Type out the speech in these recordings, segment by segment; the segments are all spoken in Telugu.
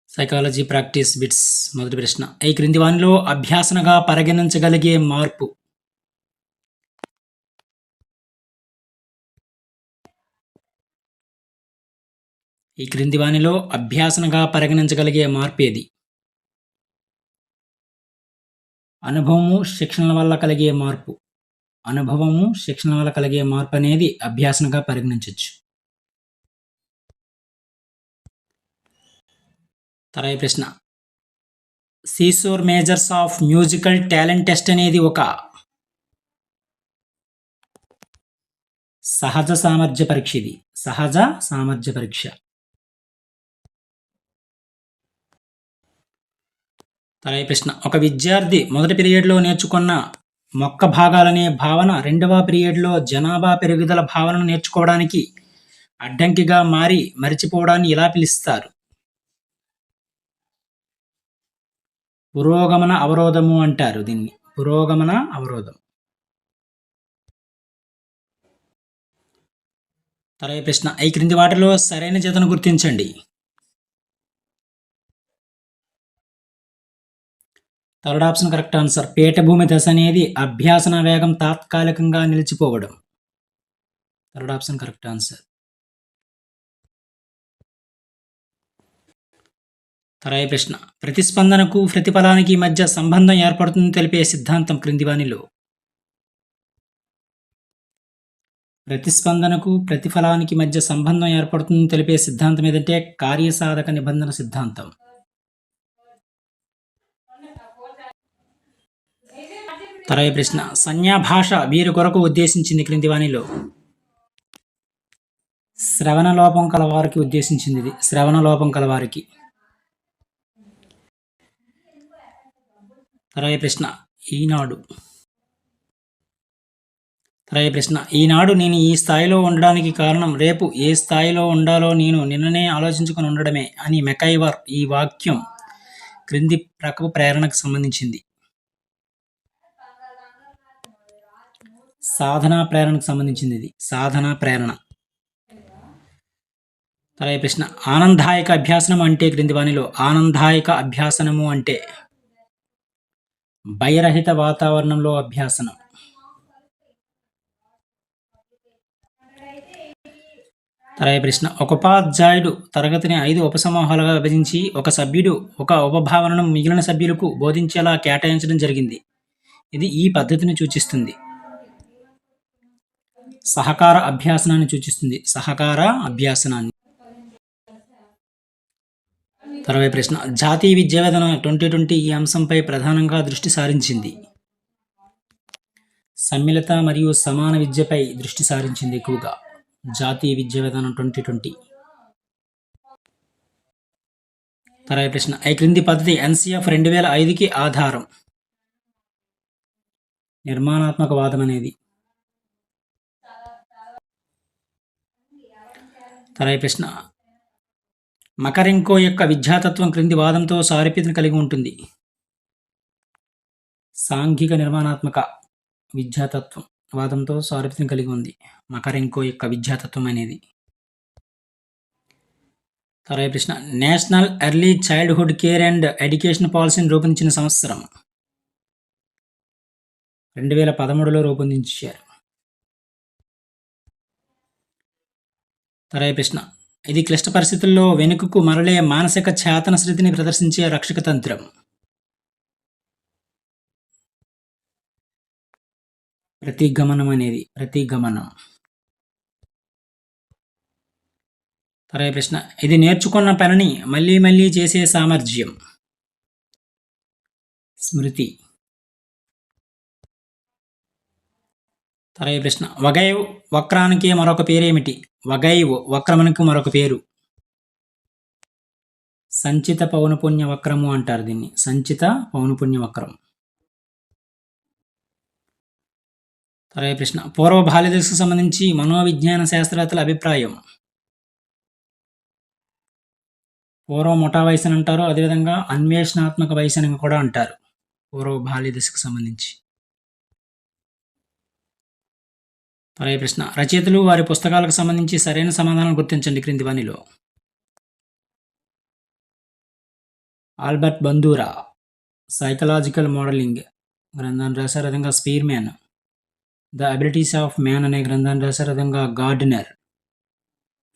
Psychology practice bits. మొదటి ప్రశ్న. ఈ క్రింది వానిలో అభ్యాసనగా పరిగణించగలిగే మార్పు. ఈ క్రింది వానిలో అభ్యాసనగా పరిగణించగలిగే మార్పు ఏది? అనుభవము, శిక్షణల వల్ల కలిగే మార్పు. అనుభవము, శిక్షణ వల్ల కలిగే మార్పు అనేది అభ్యాసనగా పరిగణించవచ్చు. తర్వాయి ప్రశ్న. Seashore measures of musical talent test అనేది ఒక సహజ సామర్థ్య పరీక్ష. ఇది సహజ సామర్థ్య పరీక్ష. తర్వాయి ప్రశ్న. ఒక విద్యార్థి మొదటి పీరియడ్లో నేర్చుకున్న మొక్క భాగాలనే భావన రెండవ పీరియడ్లో జనాభా పెరుగుదల భావనను నేర్చుకోవడానికి అడ్డంకిగా మారి మరిచిపోవడాన్ని ఎలా పిలుస్తారు? పురోగమన అవరోధము అంటారు దీన్ని. పురోగమన అవరోధం. తర్వాయి ప్రశ్న. ఈ క్రింది వాటిలో సరైన జతను గుర్తించండి. Third option correct answer. పీఠభూమి దశ అనేది అభ్యాసన వేగం తాత్కాలికంగా నిలిచిపోవడం. Third option correct answer. తర్వాయి ప్రశ్న. ప్రతిస్పందనకు ప్రతిఫలానికి మధ్య సంబంధం ఏర్పడుతుందని తెలిపే సిద్ధాంతం క్రింది వానిలో. ప్రతిస్పందనకు ప్రతిఫలానికి మధ్య సంబంధం ఏర్పడుతుందని తెలిపే సిద్ధాంతం ఏదంటే కార్యసాధక నిబంధన సిద్ధాంతం. తర్వాయి ప్రశ్న. సంజ్ఞాభాష వీరి కొరకు ఉద్దేశించింది క్రింది వానిలో. శ్రవణ లోపం కలవారికి ఉద్దేశించింది ఇది. శ్రవణ లోపం కలవారికి. తర్వాయి ప్రశ్న. ఈనాడు. తర్వాయి ప్రశ్న. ఈనాడు నేను ఈ స్థాయిలో ఉండడానికి కారణం రేపు ఏ స్థాయిలో ఉండాలో నేను నిన్ననే ఆలోచించుకుని ఉండడమే అని మెకైవర్ ఈ వాక్యం క్రింది రకపు ప్రేరణకు సంబంధించింది. సాధనా ప్రేరణకు సంబంధించింది ఇది. సాధనా ప్రేరణ. తర్వాయి ప్రశ్న. ఆనందాయక అభ్యాసనం అంటే క్రింది వానిలో. ఆనందాయక అభ్యాసనము అంటే భయరహిత వాతావరణంలో అభ్యాసనం. తర్వాయి ప్రశ్న. ఒక ఉపాధ్యాయుడు తరగతిని 5 ఉపసమూహాలుగా విభజించి ఒక సభ్యుడు ఒక ఉపభావనను మిగిలిన సభ్యులకు బోధించేలా కేటాయించడం జరిగింది. ఇది ఈ పద్ధతిని సూచిస్తుంది. సహకార అభ్యాసనాన్ని సూచిస్తుంది. సహకార అభ్యాసనాన్ని. తర్వాయి ప్రశ్న. జాతీయ విద్యా విధానం 2020 ఈ అంశంపై ప్రధానంగా దృష్టి సారించింది. సమ్మిళిత మరియు సమాన విద్యపై దృష్టి సారించింది ఎక్కువగా. జాతీయ విద్యా విధానం 2020. తర్వాయి ప్రశ్న. ఈ క్రింది పద్ధతి NCF 2005కి ఆధారం. నిర్మాణాత్మక వాదం అనేది. తర్వాయి ప్రశ్న. మకరెంకో యొక్క విద్యాతత్వం క్రింది వాదంతో సారూప్యతను కలిగి ఉంటుంది. సాంఘిక నిర్మాణాత్మక విద్యాతత్వం వాదంతో సారూప్యతను కలిగి ఉంది మకరెంకో యొక్క విద్యాతత్వం అనేది. తర్వాయి ప్రశ్న. National early childhood care and education పాలసీని రూపొందించిన సంవత్సరం 2013లో రూపొందించారు. తర్వాయి ప్రశ్న. ఇది క్లిష్ట పరిస్థితుల్లో వెనుకకు మరలే మానసిక చేతన స్థితిని ప్రదర్శించే రక్షక తంత్రం. ప్రతిగమనం అనేది. ప్రతిగమనం. తర్వాయి ప్రశ్న. ఇది నేర్చుకున్న పనిని మళ్ళీ మళ్ళీ చేసే సామర్థ్యం. స్మృతి. తర్వాయి ప్రశ్న. వగైవ్ వక్రానికి మరొక పేరేమిటి? వగైవ్ వక్రమునికి మరొక పేరు సంచిత పౌనపుణ్య వక్రము అంటారు దీన్ని. సంచిత పౌనపుణ్య వక్రం. తర్వాయి ప్రశ్న. పూర్వ బాల్య దశకు సంబంధించి మనోవిజ్ఞాన శాస్త్రవేత్తల అభిప్రాయం. పూర్వ ముఠా వయసు అని అంటారు. అదేవిధంగా అన్వేషణాత్మక వయసు అని కూడా అంటారు పూర్వ బాల్య దశకు సంబంధించి. తర్వాయి ప్రశ్న. రచయితలు వారి పుస్తకాలకు సంబంధించి సరైన సమాధానం గుర్తించండి క్రింది వానిలో. ఆల్బర్ట్ బందూరా సైకలాజికల్ మోడలింగ్ గ్రంథాన్ని రాశారు. విధంగా స్పీర్మ్యాన్ ద అబిలిటీస్ ఆఫ్ మ్యాన్ అనే గ్రంథాన్ని రాశారు. విధంగా గార్డెనర్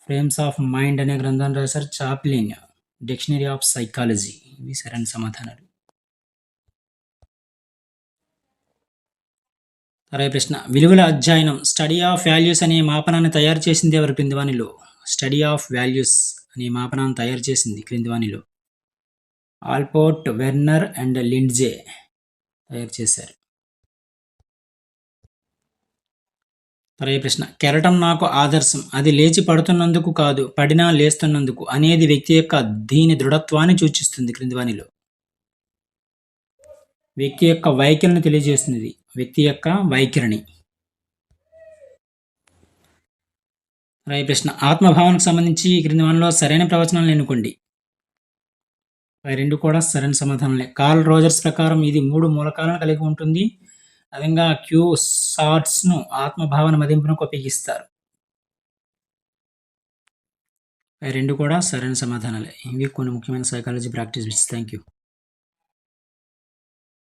ఫ్రేమ్స్ ఆఫ్ మైండ్ అనే గ్రంథాన్ని రాశారు. Chaplin dictionary of psychology. ఇవి సరైన సమాధానాలు. అరవై ప్రశ్న విలువల అధ్యయనం స్టడీ ఆఫ్ వాల్యూస్ అనే మాపనాన్ని తయారు చేసింది ఎవరు క్రింది వానిలో? స్టడీ ఆఫ్ వాల్యూస్ అనే మాపనాన్ని తయారు చేసింది క్రింది వానిలో? ఆల్పోర్ట్, వెర్నర్ అండ్ లిండ్జే తయారు చేశారు. అరవై ప్రశ్న కెరటం నాకు ఆదర్శం, అది లేచి పడుతున్నందుకు కాదు, పడినా లేస్తున్నందుకు అనేది వ్యక్తి యొక్క దీని దృఢత్వాన్ని సూచిస్తుంది క్రింది వానిలో? వ్యక్తి యొక్క వైఖరిని తెలియజేస్తుంది. వ్యక్తి యొక్క వైఖరిని. అరవై ప్రశ్న ఆత్మభావనకు సంబంధించి క్రింది వానిలో సరైన ప్రవచనాలను ఎన్నుకోండి. అవి రెండు కూడా సరైన సమాధానాలే. కార్ల్ రోజర్స్ ప్రకారం ఇది 3 మూలకాలను కలిగి ఉంటుంది. అదేవిధంగా క్యూ షార్ట్స్ను ఆత్మభావన మదింపునకు ఉపయోగిస్తారు. అవి రెండు కూడా సరైన సమాధానాలే. ఇవి కొన్ని ముఖ్యమైన psychology practice bits. Thank you.